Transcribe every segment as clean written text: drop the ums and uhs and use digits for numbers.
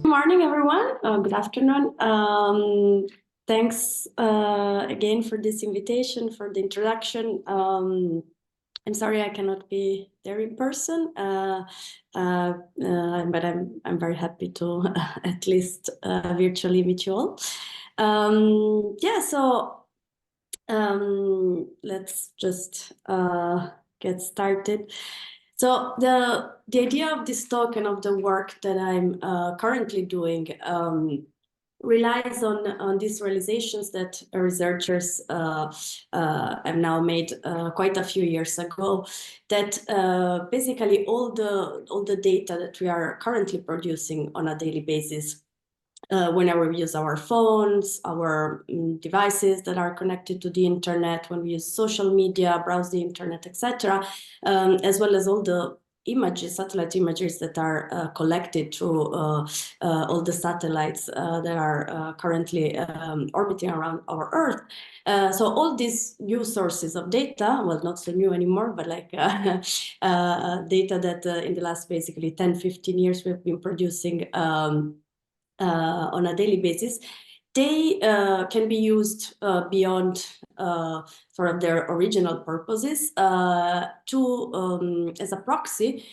Good morning, everyone. Good afternoon. Thanks again for this invitation, for the introduction. I'm sorry I cannot be there in person, but I'm very happy to at least virtually meet you all. Let's just get started. So the idea of this talk and of the work that I'm currently doing relies on these realizations that researchers have now made quite a few years ago, that basically all the data that we are currently producing on a daily basis, whenever we use our phones, our devices that are connected to the internet, when we use social media, browse the internet, etc., as well as all the images, satellite images that are collected through all the satellites that are currently orbiting around our Earth. So all these new sources of data, well, not so new anymore, but like data that in the last basically 10, 15 years we've been producing on a daily basis, they can be used beyond sort of their original purposes to as a proxy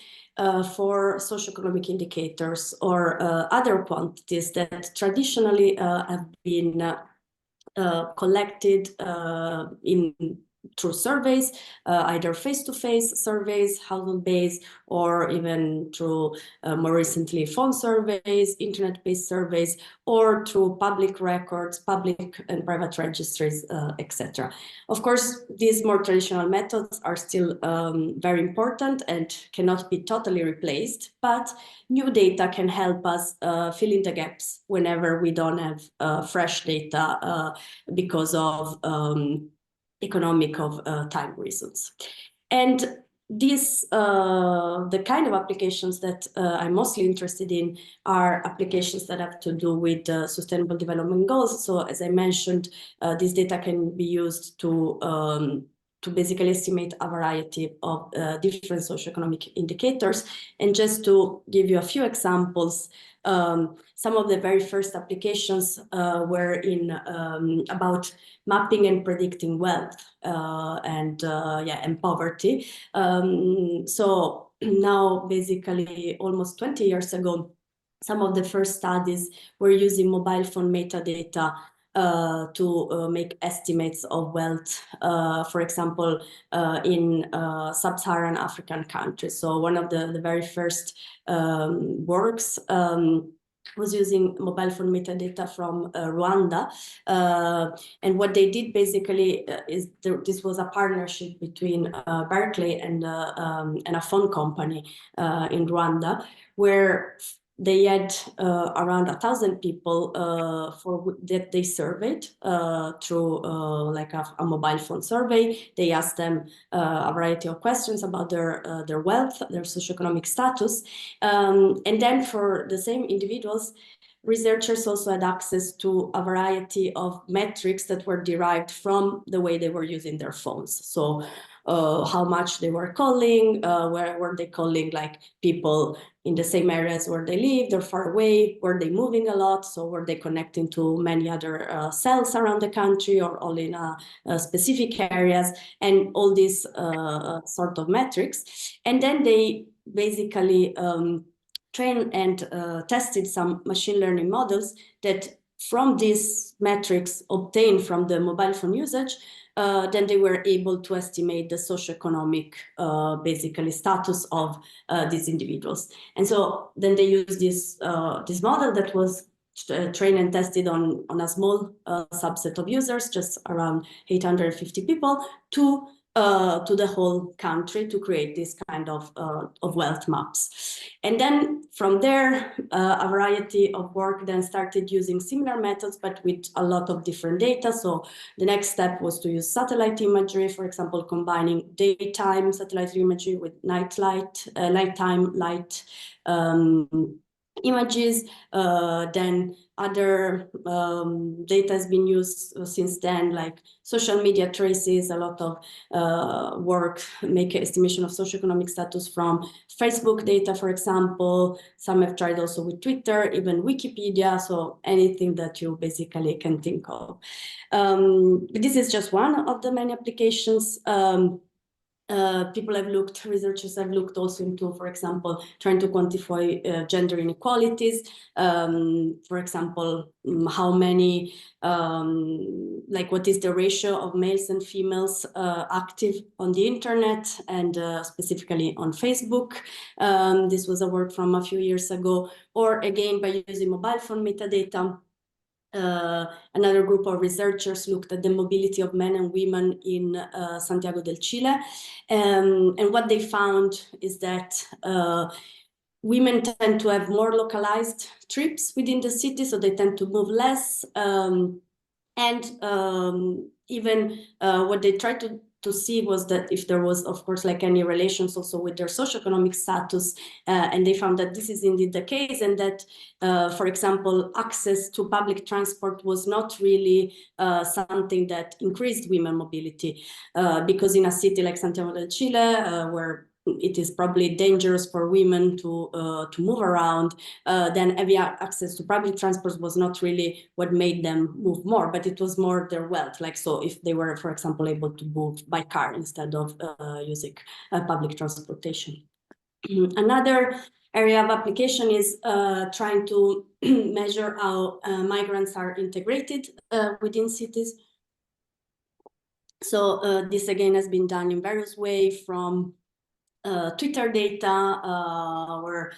for socioeconomic indicators or other quantities that traditionally have been collected through surveys, either face-to-face surveys, household-based, or even through more recently phone surveys, internet-based surveys, or through public records, public and private registries, etc. Of course, these more traditional methods are still very important and cannot be totally replaced, but new data can help us fill in the gaps whenever we don't have fresh data because of economic of time reasons. And these, the kind of applications that I'm mostly interested in are applications that have to do with sustainable development goals. So as I mentioned, this data can be used to basically estimate a variety of different socioeconomic indicators. And just to give you a few examples, some of the very first applications were in about mapping and predicting wealth and poverty. So now, basically, almost 20 years ago, some of the first studies were using mobile phone metadata to make estimates of wealth, for example, in sub-Saharan African countries. So one of the very first works was using mobile phone metadata from Rwanda. And what they did basically is this was a partnership between Berkeley and a phone company in Rwanda, where they had around 1,000 people that they surveyed through like a mobile phone survey. They asked them a variety of questions about their wealth, their socioeconomic status. And then for the same individuals, researchers also had access to a variety of metrics that were derived from the way they were using their phones. So how much they were calling, where were they calling like people in the same areas where they lived or far away, were they moving a lot, so were they connecting to many other cells around the country or all in specific areas, and all these sort of metrics. And then they basically trained and tested some machine learning models that from these metrics obtained from the mobile phone usage, then they were able to estimate the socioeconomic basically status of these individuals. And so then they used this model that was trained and tested on a small subset of users, just around 850 people, to the whole country to create this kind of wealth maps. And then from there, a variety of work then started using similar methods, but with a lot of different data. So the next step was to use satellite imagery, for example, combining daytime satellite imagery with nighttime light images. Then other data has been used since then, like social media traces, a lot of work, make estimation of socioeconomic status from Facebook data, for example. Some have tried also with Twitter, even Wikipedia, so anything that you basically can think of. But this is just one of the many applications. Researchers have looked also into, for example, trying to quantify gender inequalities. For example, how many, like what is the ratio of males and females active on the internet, and specifically on Facebook. This was a work from a few years ago, or again, by using mobile phone metadata. Another group of researchers looked at the mobility of men and women in Santiago del Chile. And what they found is that women tend to have more localized trips within the city, so they tend to move less. Even what they tried to see was that if there was, of course, like any relations also with their socioeconomic status, and they found that this is indeed the case, and that, for example, access to public transport was not really something that increased women mobility, because in a city like Santiago del Chile, where it is probably dangerous for women to move around, then having access to public transport was not really what made them move more, but it was more their wealth. Like, so if they were, for example, able to move by car instead of using public transportation. Another area of application is trying to measure how migrants are integrated within cities. So this again has been done in various ways, from Twitter data, where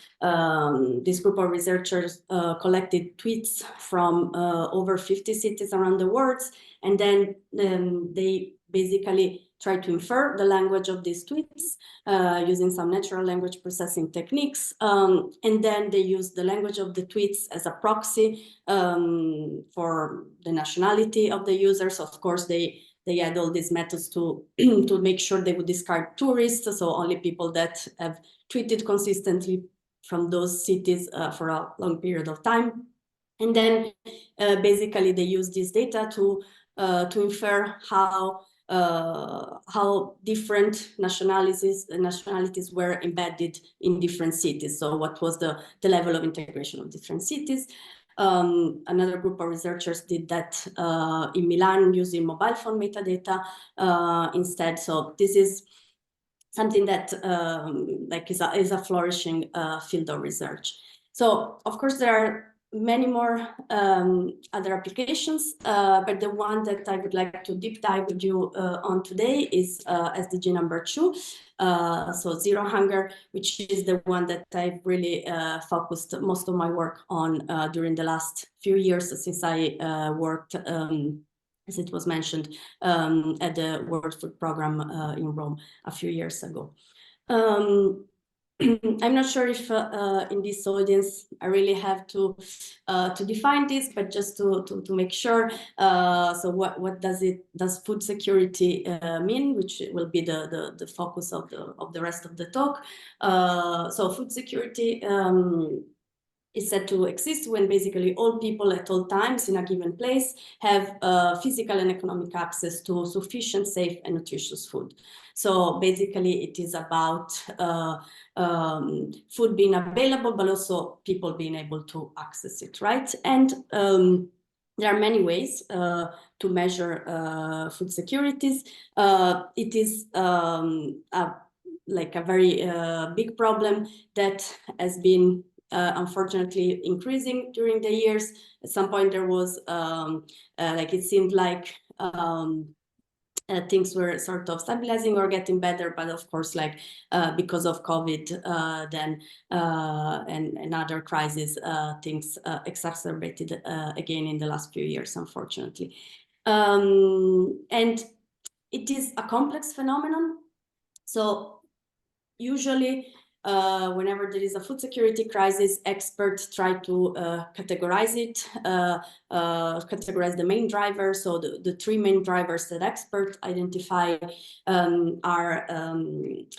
this group of researchers collected tweets from over 50 cities around the world, and then they basically tried to infer the language of these tweets using some natural language processing techniques, and then they used the language of the tweets as a proxy for the nationality of the users. Of course, they had all these methods to make sure they would discard tourists, so only people that have tweeted consistently from those cities for a long period of time. And then basically they use this data to infer how different nationalities were embedded in different cities. So what was the level of integration of different cities. Another group of researchers did that in Milan using mobile phone metadata instead. So this is something that like is a flourishing field of research. So of course there are many more other applications, but the one that I would like to deep dive with you on today is SDG number 2. So Zero Hunger, which is the one that I've really focused most of my work on during the last few years, since I worked, as it was mentioned, at the World Food Programme in Rome a few years ago. I'm not sure if in this audience I really have to define this, but just to make sure. So what does food security mean, which will be the focus of the rest of the talk. So food security is said to exist when basically all people at all times in a given place have physical and economic access to sufficient, safe, and nutritious food. So basically it is about food being available, but also people being able to access it, right? And there are many ways to measure food securities. It is like a very big problem that has been unfortunately increasing during the years. At some point there was like it seemed like things were sort of stabilizing or getting better, but of course, like because of COVID then and other crises, things exacerbated again in the last few years, unfortunately. And it is a complex phenomenon. So usually whenever there is a food security crisis, experts try to categorize it, categorize the main drivers. So the three main drivers that experts identify are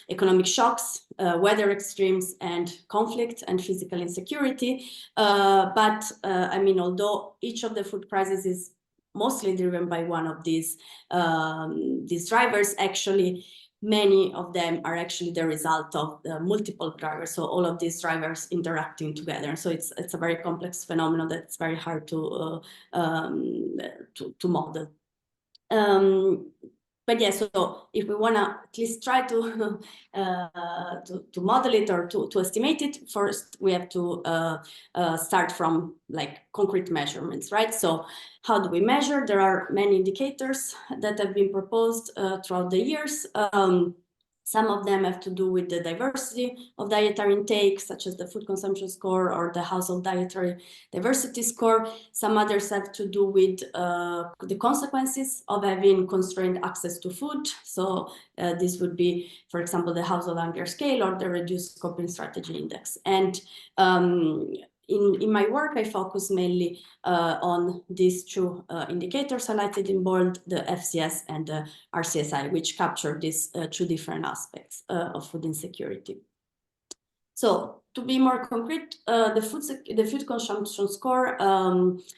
economic shocks, weather extremes, and conflict and physical insecurity. But I mean, although each of the food crises is mostly driven by one of these drivers, actually many of them are actually the result of the multiple drivers. So all of these drivers interacting together. So it's a very complex phenomenon that's very hard to model. But yeah, so if we want to at least try to model it or to estimate it, first we have to start from like concrete measurements, right? So how do we measure? There are many indicators that have been proposed throughout the years. Some of them have to do with the diversity of dietary intake, such as the food consumption score or the household dietary diversity score. Some others have to do with the consequences of having constrained access to food. So this would be, for example, the household hunger scale or the reduced coping strategy index. And in my work, I focus mainly on these two indicators highlighted in bold, the FCS and the RCSI, which capture these two different aspects of food insecurity. So to be more concrete, the food consumption score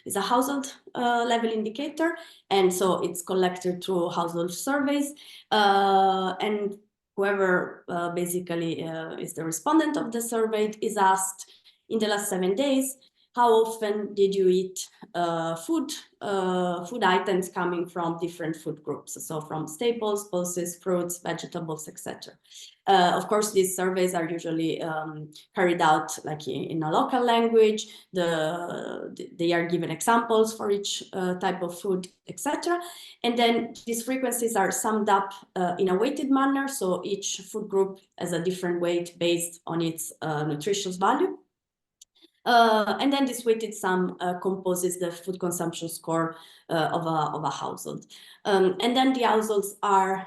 is a household level indicator, and so it's collected through household surveys, and whoever basically is the respondent of the survey is asked in the last 7 days, how often did you eat food items coming from different food groups? So from staples, pulses, fruits, vegetables, etc. Of course, these surveys are usually carried out like in a local language. They are given examples for each type of food, etc. And then these frequencies are summed up in a weighted manner. So each food group has a different weight based on its nutritious value. And then this weighted sum composes the food consumption score of a household. And then the households are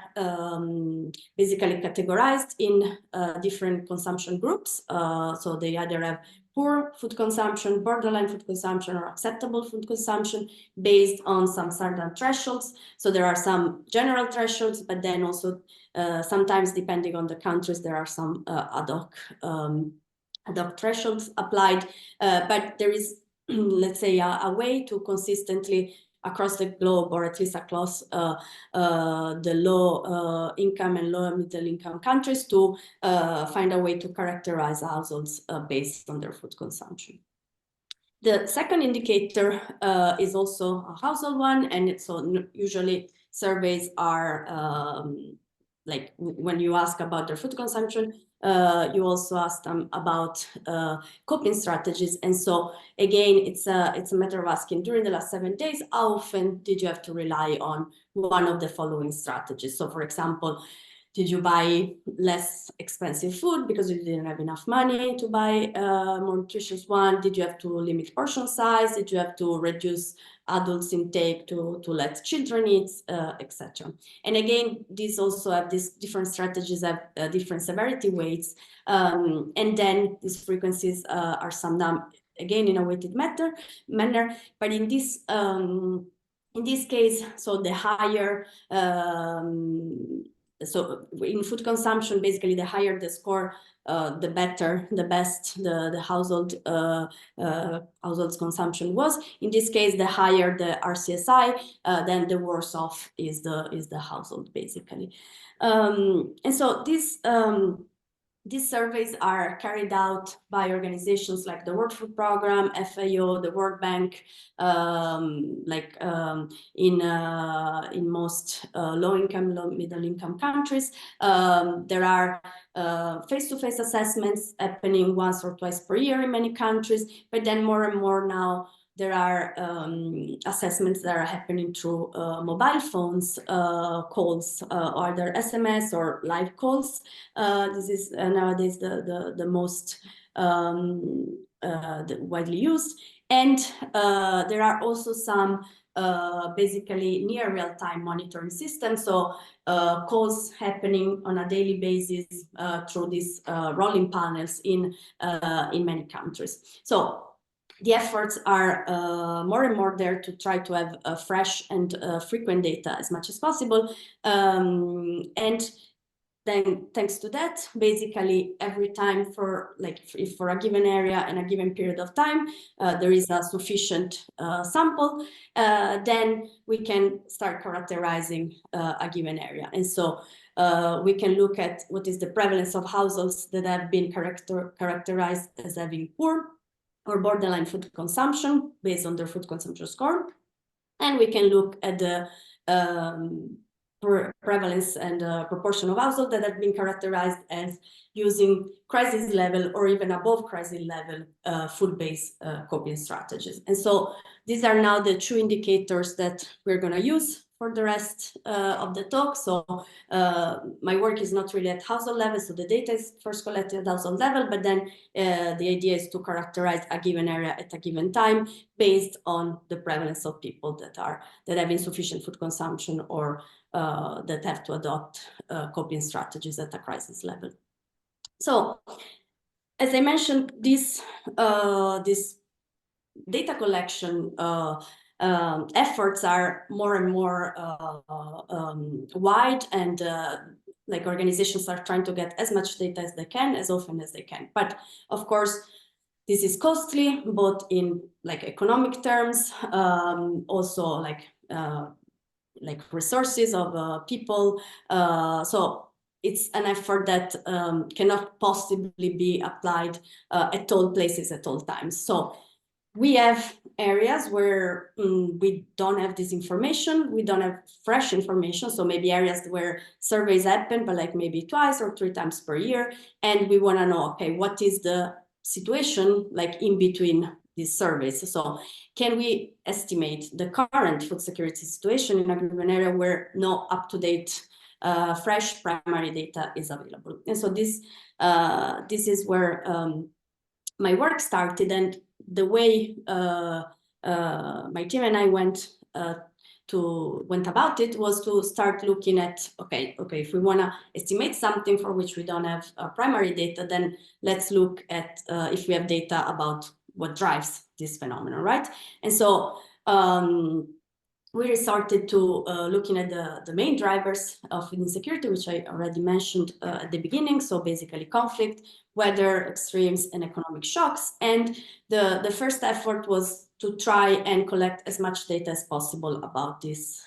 basically categorized in different consumption groups. So they either have poor food consumption, borderline food consumption, or acceptable food consumption based on some certain thresholds. So there are some general thresholds, but then also sometimes depending on the countries, there are some ad hoc thresholds applied, but there is, let's say, a way to consistently across the globe, or at least across the low income and low middle income countries, to find a way to characterize households based on their food consumption. The second indicator is also a household one, and so usually surveys are like when you ask about their food consumption, you also ask them about coping strategies. And so again, it's a matter of asking, during the last 7 days, how often did you have to rely on one of the following strategies? So for example, did you buy less expensive food because you didn't have enough money to buy a more nutritious one? Did you have to limit portion size? Did you have to reduce adults' intake to let children eat, etc.? And again, these also have these different strategies, have different severity weights. And then these frequencies are summed up again in a weighted manner. But in this case, so the higher, so in food consumption, basically the higher the score, the better, the best the household's consumption was. In this case, the higher the RCSI, then the worse off is the household, basically. And so these surveys are carried out by organizations like the World Food Programme, FAO, the World Bank, in most low-income, low-middle-income countries. There are face-to-face assessments happening once or twice per year in many countries, but then more and more now there are assessments that are happening through mobile phones, calls, or either SMS or live calls. This is nowadays the most widely used. And there are also some basically near real-time monitoring systems. So calls happening on a daily basis through these rolling panels in many countries. So the efforts are more and more there to try to have fresh and frequent data as much as possible. And then thanks to that, basically every time for if for a given area and a given period of time, there is a sufficient sample, then we can start characterizing a given area. And so we can look at what is the prevalence of households that have been characterized as having poor or borderline food consumption based on their food consumption score. And we can look at the prevalence and proportion of households that have been characterized as using crisis level or even above crisis level food-based coping strategies. And so these are now the two indicators that we're going to use for the rest of the talk. So my work is not really at household level, so the data is first collected at household level, but then the idea is to characterize a given area at a given time based on the prevalence of people that have insufficient food consumption or that have to adopt coping strategies at a crisis level. So, as I mentioned, this data collection efforts are more and more wide, and like organizations are trying to get as much data as they can, as often as they can. But of course, this is costly, both in economic terms, also like resources of people. So it's an effort that cannot possibly be applied at all places at all times. So we have areas where we don't have this information, we don't have fresh information, so maybe areas where surveys happen, but like maybe twice or 3 times per year, and we want to know, okay, what is the situation like in between these surveys? So can we estimate the current food security situation in a given area where no up-to-date fresh primary data is available? And so this is where my work started, and the way my team and I went about it was to start looking at, okay, if we want to estimate something for which we don't have primary data, then let's look at if we have data about what drives this phenomenon, right? And so we resorted to looking at the main drivers of food insecurity, which I already mentioned at the beginning. So basically conflict, weather extremes, and economic shocks. And the first effort was to try and collect as much data as possible about these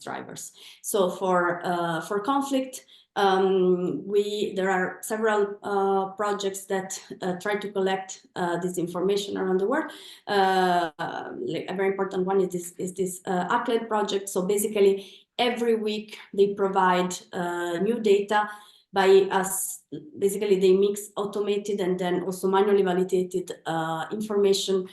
drivers. So for conflict, there are several projects that try to collect this information around the world. Like a very important one is this ACLED project. So basically, every week they provide new data by us. Basically, they mix automated and then also manually validated information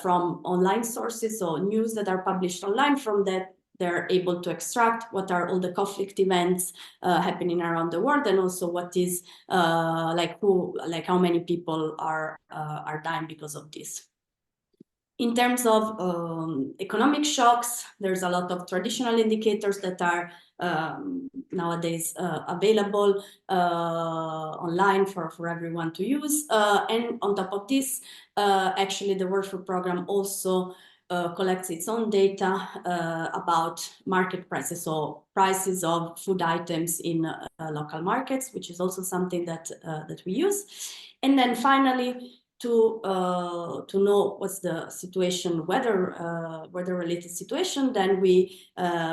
from online sources, so news that are published online. From that, they're able to extract what are all the conflict events happening around the world, and also what is how many people are dying because of this. In terms of economic shocks, there's a lot of traditional indicators that are nowadays available online for everyone to use. And on top of this, actually the World Food Programme also collects its own data about market prices, so prices of food items in local markets, which is also something that we use. And then finally, to know what's the situation, weather-related situation, then we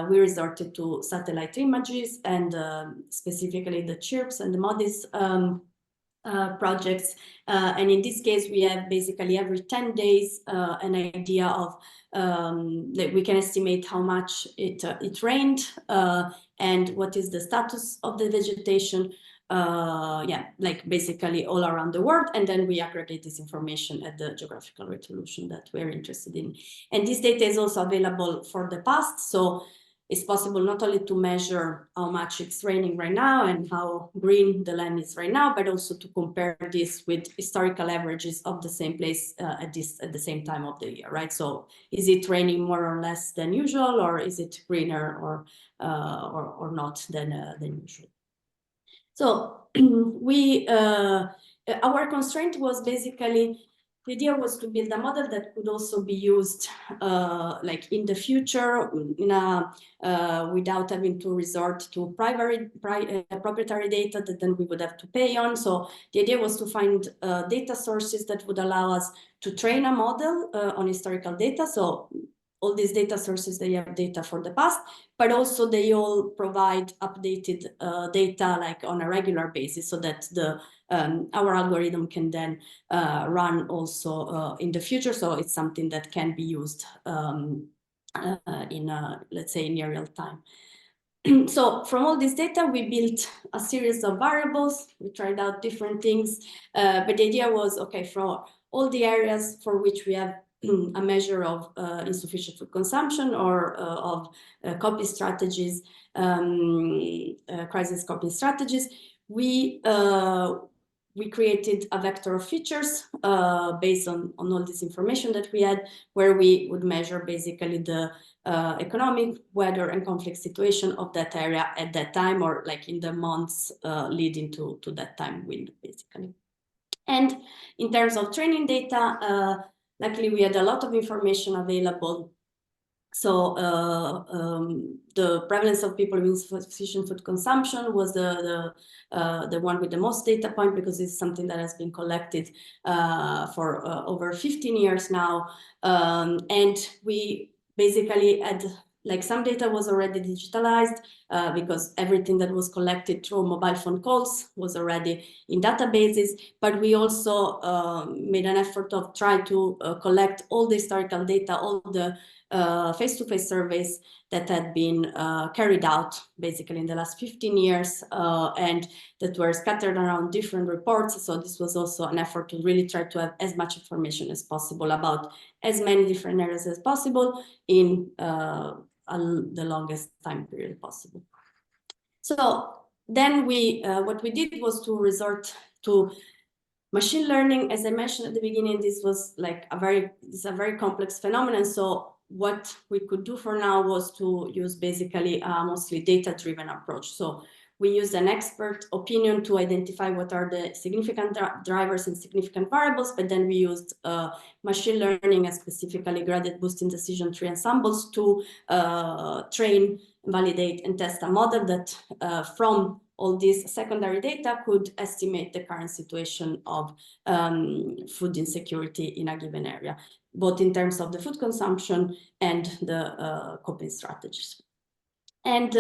resorted to satellite images, and specifically the CHIRPS and the MODIS projects. And in this case, we have basically every 10 days an idea of we can estimate how much it rained and what is the status of the vegetation yeah, like basically all around the world, and then we aggregate this information at the geographical resolution that we're interested in. And this data is also available for the past, so it's possible not only to measure how much it's raining right now and how green the land is right now, but also to compare this with historical averages of the same place at the same time of the year, right? So is it raining more or less than usual, or is it greener or not than usual? So our constraint was basically, the idea was to build a model that could also be used like in the future without having to resort to proprietary data that then we would have to pay on. So the idea was to find data sources that would allow us to train a model on historical data. So all these data sources, they have data for the past, but also they all provide updated data like on a regular basis, so that our algorithm can then run also in the future. So it's something that can be used let's say, in real time. So from all this data, we built a series of variables. We tried out different things, but the idea was, okay, for all the areas for which we have a measure of insufficient food consumption or of coping strategies, crisis coping strategies, we created a vector of features based on all this information that we had, where we would measure basically the economic, weather, and conflict situation of that area at that time, or like in the months leading to that time window, basically. And in terms of training data, luckily we had a lot of information available. So the prevalence of people with insufficient food consumption was the one with the most data point, because it's something that has been collected for over 15 years now. And we basically had, like, some data was already digitalized because everything that was collected through mobile phone calls was already in databases. But we also made an effort of trying to collect all the historical data, all the face-to-face surveys that had been carried out basically in the last 15 years and that were scattered around different reports. So this was also an effort to really try to have as much information as possible about as many different areas as possible in the longest time period possible. So then what we did was to resort to machine learning. As I mentioned at the beginning, this was like a very complex phenomenon. So what we could do for now was to use basically a mostly data-driven approach. So we used an expert opinion to identify what are the significant drivers and significant variables, but then we used machine learning and specifically graded boosting decision tree ensembles to train, validate, and test a model that from all this secondary data could estimate the current situation of food insecurity in a given area, both in terms of the food consumption and the coping strategies. And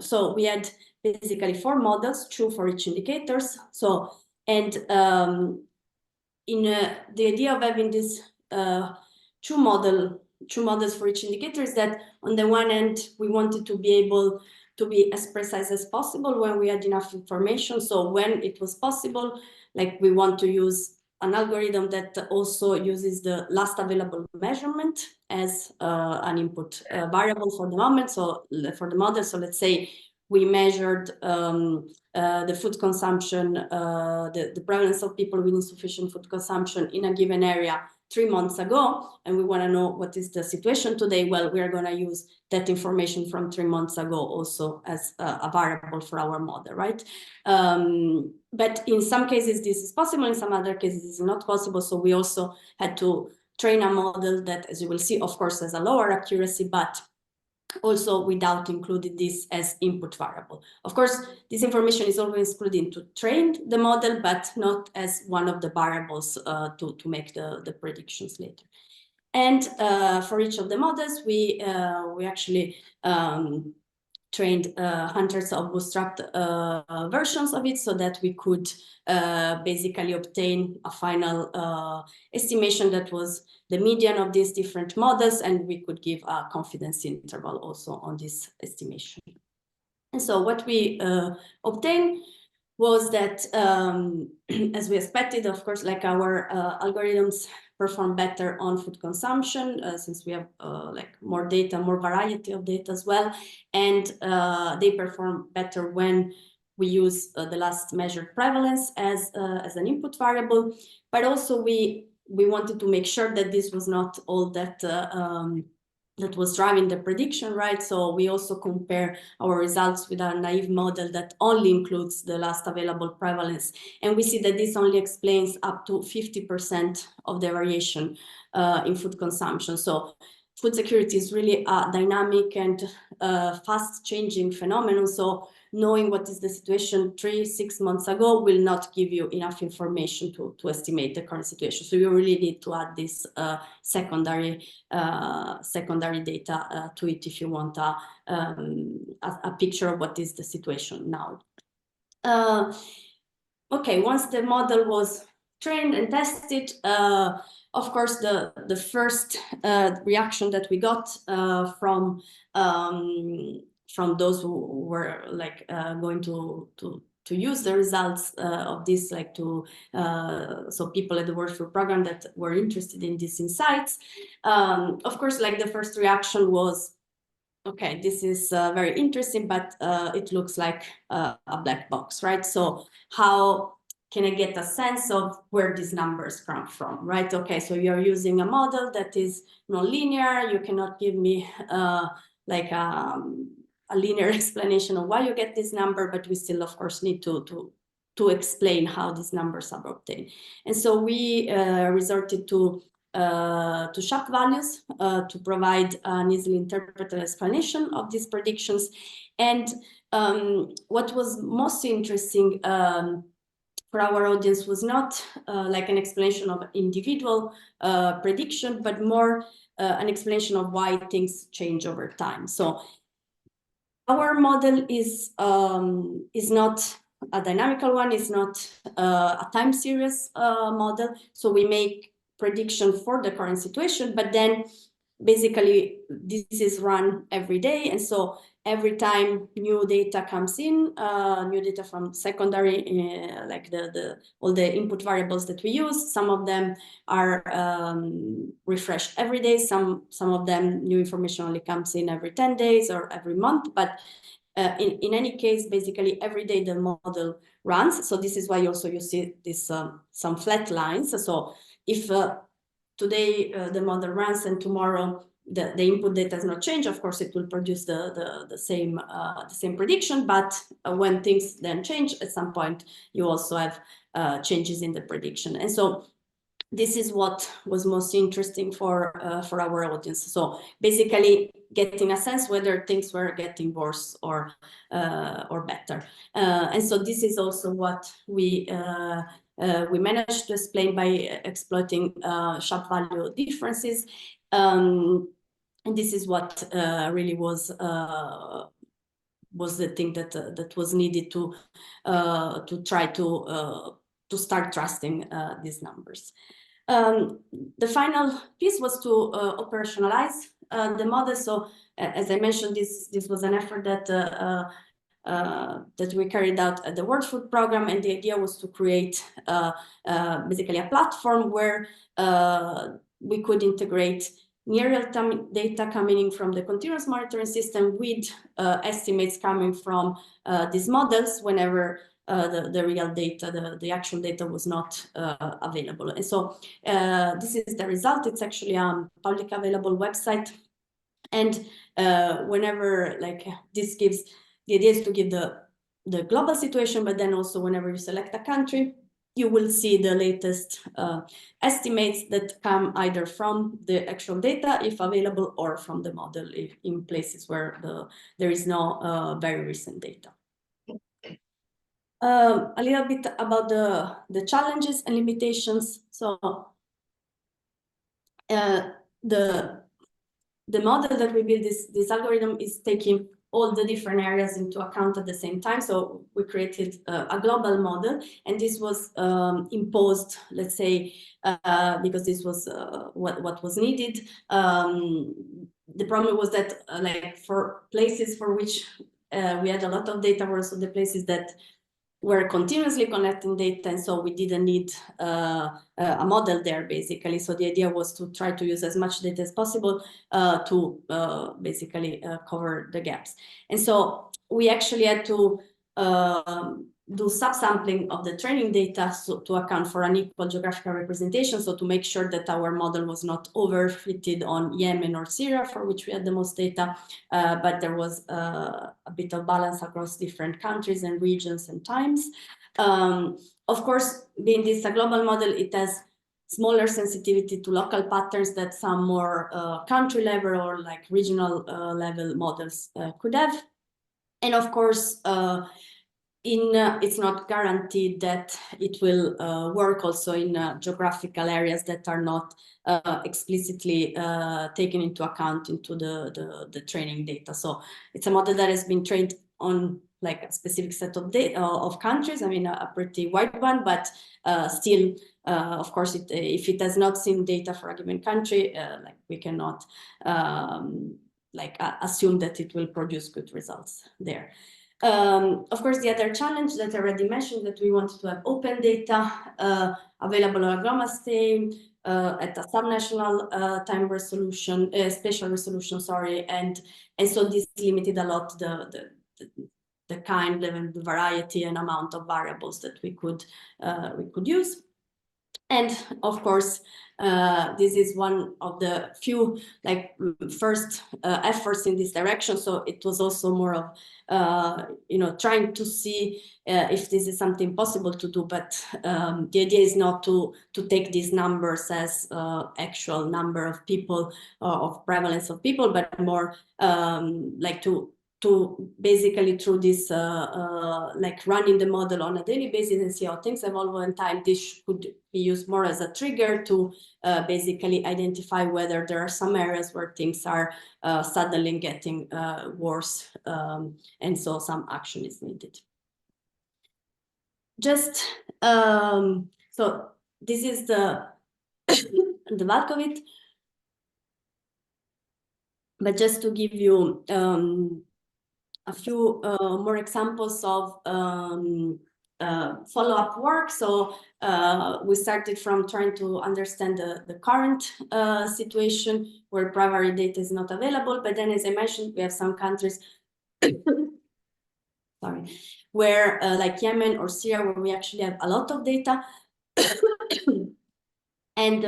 so we had basically 4 models, 2 for each indicators. So, and in the idea of having this 2 models for each indicator is that on the one end, we wanted to be able to be as precise as possible when we had enough information. So when it was possible, like, we want to use an algorithm that also uses the last available measurement as an input variable for the moment. So for the model, so let's say we measured the food consumption, the prevalence of people with insufficient food consumption in a given area 3 months ago, and we want to know what is the situation today. Well, we are going to use that information from 3 months ago also as a variable for our model, right? But in some cases this is possible, in some other cases it's not possible. So we also had to train a model that, as you will see, of course, has a lower accuracy, but also without including this as input variable. Of course, this information is always included to train the model, but not as one of the variables to make the predictions later. And for each of the models, we actually trained hundreds of bootstrapped versions of it, so that we could basically obtain a final estimation that was the median of these different models, and we could give a confidence interval also on this estimation. And so what we obtained was that, as we expected, of course, like our algorithms perform better on food consumption, since we have like more data, more variety of data as well, and they perform better when we use the last measured prevalence as an input variable. But also we wanted to make sure that this was not all that that was driving the prediction, right? So we also compare our results with a naive model that only includes the last available prevalence. And we see that this only explains up to 50% of the variation in food consumption. So food security is really a dynamic and fast changing phenomenon. So knowing what is the situation 3-6 months ago will not give you enough information to estimate the current situation. So you really need to add this secondary data to it if you want a picture of what is the situation now. Okay, once the model was trained and tested, of course, the first reaction that we got from those who were like going to use the results of this, like so people at the World Food Program that were interested in these insights, of course, like the first reaction was, okay, this is very interesting, but it looks like a black box, right? So how can I get a sense of where these numbers come from, right? Okay, so you're using a model that is non-linear. You cannot give me like a linear explanation of why you get this number, but we still, of course, need to explain how these numbers are obtained. And so we resorted to shock values to provide an easily interpretable explanation of these predictions. And what was most interesting for our audience was not like an explanation of individual prediction, but more an explanation of why things change over time. So our model is not a dynamical one, it's not a time series model. So we make prediction for the current situation, but then basically this is run every day. And so every time new data comes in, new data from secondary, like all the input variables that we use, some of them are refreshed every day. Some of them, new information only comes in every 10 days or every month. But in any case, basically every day the model runs. So this is why also you see this some flat lines. So if today the model runs and tomorrow the input data does not change, of course it will produce the same prediction. But when things then change, at some point you also have changes in the prediction. And so this is what was most interesting for our audience. So basically getting a sense whether things were getting worse or better. And so this is also what we managed to explain by exploiting shock value differences. And this is what really was the thing that was needed to try to start trusting these numbers. The final piece was to operationalize the model. So as I mentioned, this was an effort that we carried out at the World Food Program, and the idea was to create basically a platform where we could integrate near real-time data coming in from the continuous monitoring system with estimates coming from these models whenever the real data, the actual data was not available. And so this is the result. It's actually a public available website. And whenever, like, this gives, the idea is to give the global situation, but then also whenever you select a country, you will see the latest estimates that come either from the actual data, if available, or from the model in places where there is no very recent data. A little bit about the challenges and limitations. So the model that we build, this algorithm, is taking all the different areas into account at the same time. So we created a global model, and this was imposed, let's say, because this was what was needed. The problem was that like for places for which we had a lot of data were also the places that were continuously collecting data, and so we didn't need a model there, basically. So the idea was to try to use as much data as possible to basically cover the gaps. And so we actually had to do subsampling of the training data to account for unequal geographical representation, so to make sure that our model was not overfitted on Yemen or Syria, for which we had the most data, but there was a bit of balance across different countries and regions and times. Of course, being this a global model, it has smaller sensitivity to local patterns that some more country level or like regional level models could have. And of course, it's not guaranteed that it will work also in geographical areas that are not explicitly taken into account into the training data. So it's a model that has been trained on like a specific set of data of countries. I mean, a pretty wide one, but still, of course, if it has not seen data for a given country, like we cannot assume that it will produce good results there. Of course, the other challenge that I already mentioned, that we wanted to have open data available on a global scale at a subnational time resolution, spatial resolution, sorry, and so this limited a lot the kind and the variety and amount of variables that we could use. And of course, this is one of the few first efforts in this direction. So it was also more of trying to see if this is something possible to do. But the idea is not to take these numbers as actual number of people of prevalence of people, but more to basically through this running the model on a daily basis and see how things evolve over time. This could be used more as a trigger to basically identify whether there are some areas where things are suddenly getting worse, and so some action is needed. Just so this is the bulk of it, but just to give you a few more examples of follow-up work. So we started from trying to understand the current situation where primary data is not available. But then, as I mentioned, we have some countries sorry, where like Yemen or Syria, where we actually have a lot of data and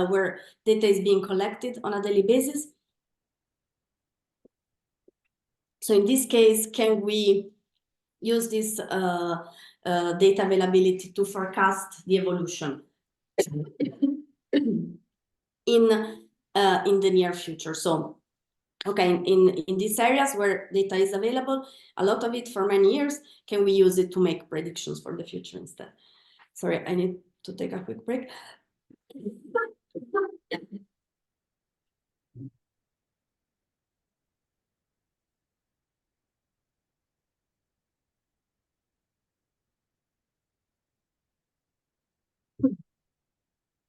where data is being collected on a daily basis. So in this case, can we use this data availability to forecast the evolution in the near future? So, okay, in these areas where data is available, a lot of it for many years, can we use it to make predictions for the future instead? Sorry, I need to take a quick break.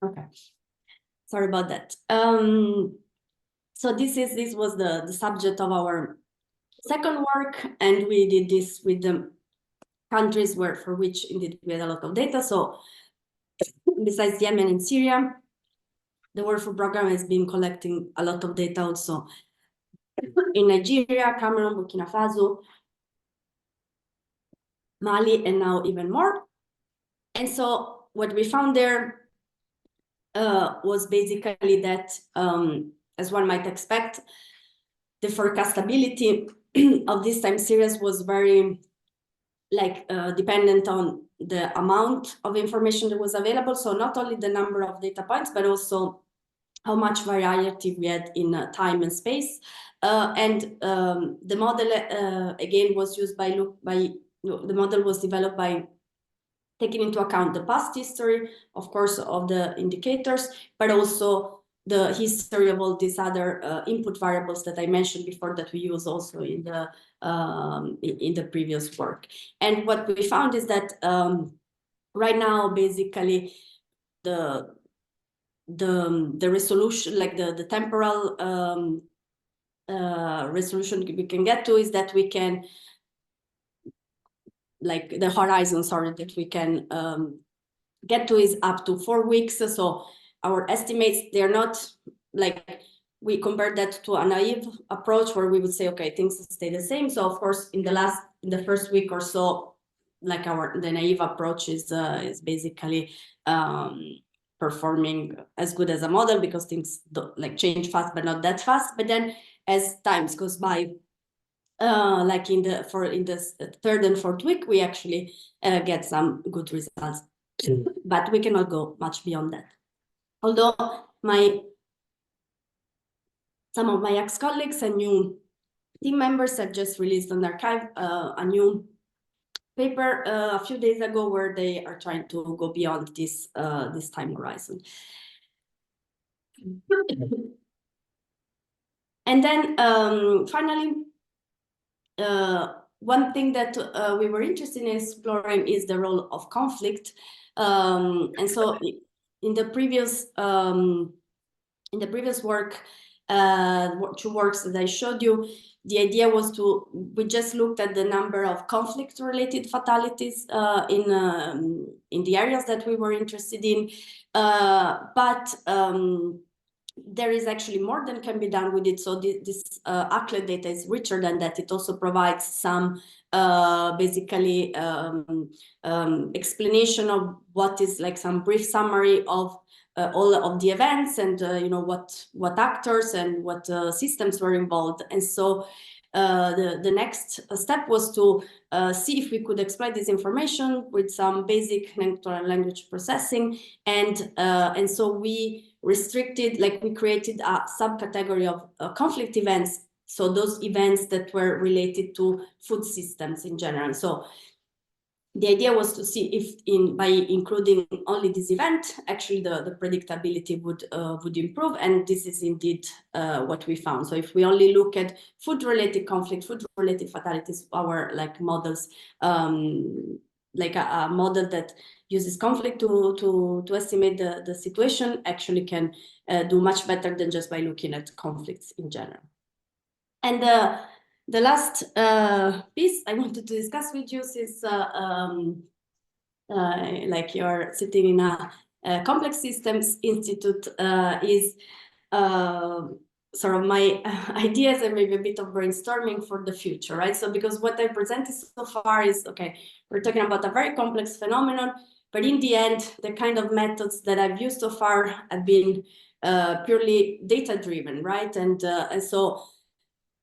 Okay, sorry about that. So this was the subject of our second work, and we did this with the countries for which indeed we had a lot of data. So besides Yemen and Syria, the World Food Programme has been collecting a lot of data also in Nigeria, Cameroon, Burkina Faso, Mali, and now even more. And so what we found there was basically that, as one might expect, the forecastability of this time series was very dependent on the amount of information that was available. So not only the number of data points, but also how much variety we had in time and space. And the model again was used the model was developed by taking into account the past history, of course, of the indicators, but also the history of all these other input variables that I mentioned before that we use also in the previous work. And what we found is that right now, basically, the resolution, like the temporal resolution we can get to is that we can like the horizon, sorry, that we can get to is up to 4 weeks. So our estimates, they're not like, we compare that to a naive approach where we would say, okay, things stay the same. So of course, in the first week or so, like the naive approach is basically performing as good as a model, because things like change fast, but not that fast. But then as times goes by, like in the third and fourth week, we actually get some good results, but we cannot go much beyond that. Although some of my ex-colleagues and new team members have just released on the archive a new paper a few days ago where they are trying to go beyond this time horizon. And then finally, one thing that we were interested in exploring is the role of conflict. And so in the previous work, two works that I showed you, the idea was we just looked at the number of conflict-related fatalities in the areas that we were interested in, but there is actually more than can be done with it. So this ACLED data is richer than that. It also provides some basically explanation of what is like some brief summary of all of the events, and you know, what actors and what systems were involved. And so the next step was to see if we could exploit this information with some basic natural language processing, and so we restricted, like we created a subcategory of conflict events. So those events that were related to food systems in general. So the idea was to see if by including only this event, actually the predictability would improve, and this is indeed what we found. So if we only look at food-related conflict, food-related fatalities, our like models, like a model that uses conflict to estimate the situation, actually can do much better than just by looking at conflicts in general. And the last piece I wanted to discuss with you, since like you're sitting in a complex systems institute, is sort of my ideas and maybe a bit of brainstorming for the future, right? So because what I presented so far is, okay, we're talking about a very complex phenomenon, but in the end, the kind of methods that I've used so far have been purely data-driven, right? And so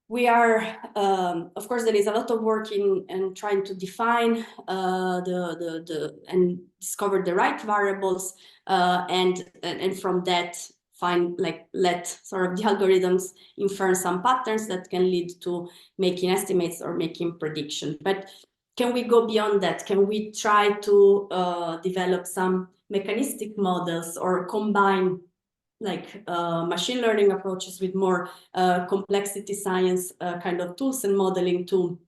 we are, of course, there is a lot of work in trying to define and discover the right variables, and from that let sort of the algorithms infer some patterns that can lead to making estimates or making predictions. But can we go beyond that? Can we try to develop some mechanistic models or combine like machine learning approaches with more complexity science kind of tools and modeling to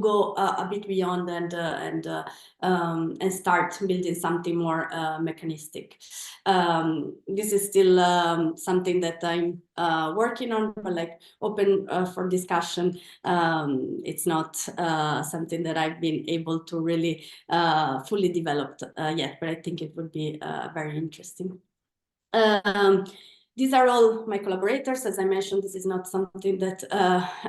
go a bit beyond and start building something more mechanistic. This is still something that I'm working on, but like open for discussion. It's not something that I've been able to really fully develop yet, but I think it would be very interesting. These are all my collaborators. As I mentioned, this is not something that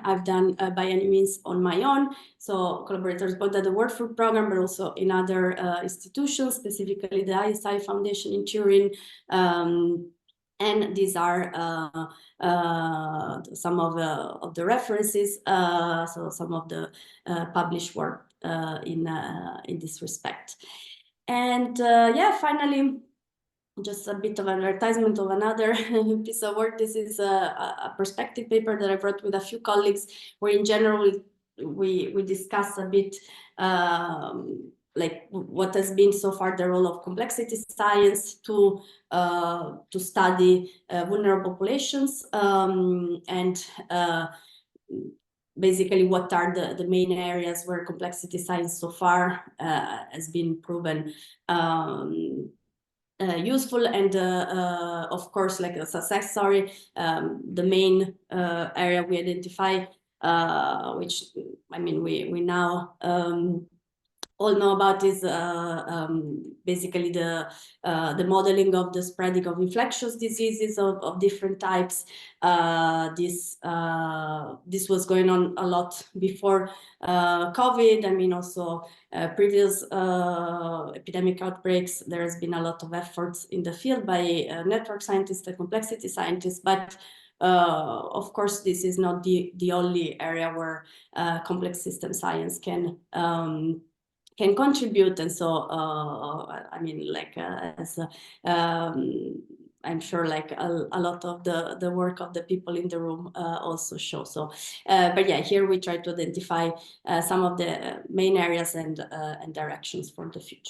I've done by any means on my own. So collaborators both at the World Food Programme, but also in other institutions, specifically the ISI Foundation in Turin. And these are some of the references, so some of the published work in this respect. And yeah, finally, just a bit of an advertisement of another piece of work. This is a perspective paper that I wrote with a few colleagues, where in general we discuss a bit like what has been so far the role of complexity science to study vulnerable populations, and basically what are the main areas where complexity science so far has been proven useful, and of course, like a success story, the main area we identify, which I mean we now all know about is basically the modeling of the spreading of infectious diseases of different types. This was going on a lot before COVID. I mean, also previous epidemic outbreaks. There has been a lot of efforts in the field by network scientists and complexity scientists, but of course, this is not the only area where complex system science can contribute. And so I mean, like as I'm sure like a lot of the work of the people in the room also show. So but yeah, here we try to identify some of the main areas and directions for the future.